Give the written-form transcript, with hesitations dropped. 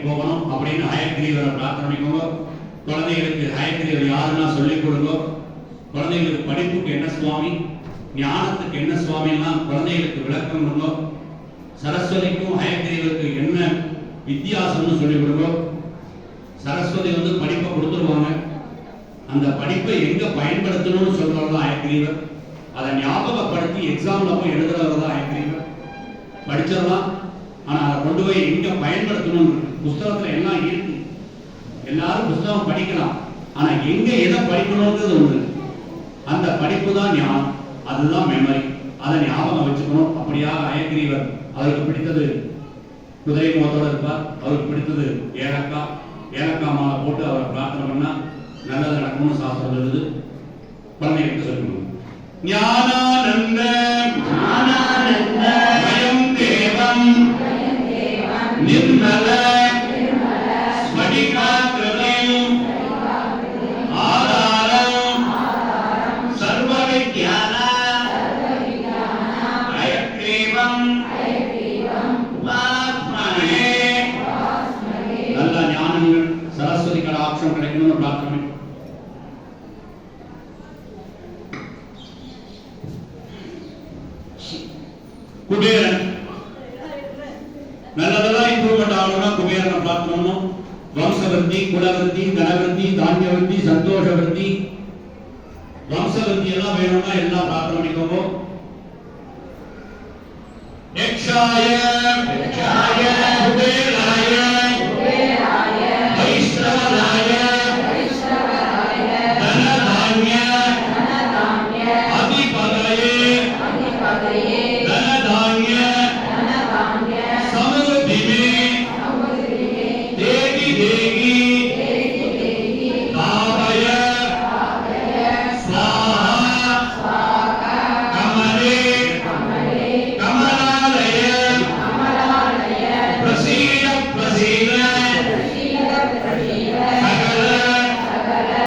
போகணும் அப்படின்னு ஹயக்ரீவரை பிரார்த்தனை பண்ணிக்கோங்க. குழந்தைகளுக்கு ஹயக்ரீவர் யாருன்னா சொல்லிக் கொடுங்க. குழந்தைகளுக்கு படிப்புக்கு என்ன சுவாமி, ஞானத்துக்கு என்ன சுவாமிலாம் குழந்தைகளுக்கு விளக்கம் கொடுங்க. சரஸ்வதிக்கும் ஹயக்ரீவருக்கு என்ன வித்தியாசம்னு சொல்லிக் கொடுங்க. சரஸ்வதி படிப்பை கொடுத்துருவாங்க, அந்த படிப்பை எங்க பயன்படுத்தணும்னு சொல்றவர் தான் ஹயக்ரீவர். அதை ஞாபகப்படுத்தி எக்ஸாம்ல போய் எழுதுறவர் தான் ஹயக்ரீவர். படிச்சிடலாம், ஆனா அதை கொண்டு போய் எங்க பயன்படுத்தணும். புஸ்தகத்துல எல்லாம் இருக்கு, எல்லாரும் புஸ்தகம் படிக்கலாம், ஆனா எங்க எதை படிக்கணும்ன்றது ஒன்று. அந்த படிப்பு தான் ஞானம், அதுதான் மெமரி. அதை ஞாபகம் வச்சுக்கணும். அப்படியாக ஹயக்ரீவர் அவருக்கு பிடித்தது குதிரை முகத்தோட இருப்பார். அவருக்கு பிடித்தது ஏலக்காய் மாலை போட்டு அவரை பிரார்த்தனை பண்ணா நல்லது நடக்கும்னு சாஸ்திரம் சொல்லுது. குழந்தைகளுக்கு சொல்லணும். ஞானானந்த மயம் தேவம் நிர்மல ஸ்படிகாக்ருதிம் ஆதாரம் சர்வ வித்யான ஹயக்ரீவம் உபாஸ்மஹே. நல்ல ஞானங்கள் சரஸ்வதி கடாட்சம் கிடைக்கணும்னு பிரார்த்தனை. குபேரன் நல்லதெல்லாம் இம்ப்ரூவ்மெண்ட் ஆகணும்னா குபேரனை பிரார்த்தனை. வம்சவர்த்தி, குலவர்த்தி, தனவர்த்தி, தானியவர்த்தி, சந்தோஷவர்த்தி, வம்சவர்த்தி எல்லாம் வேணும்னா எல்லாம் பிரார்த்தனை பண்ணிக்கோங்க. யக்ஷாய குபேராய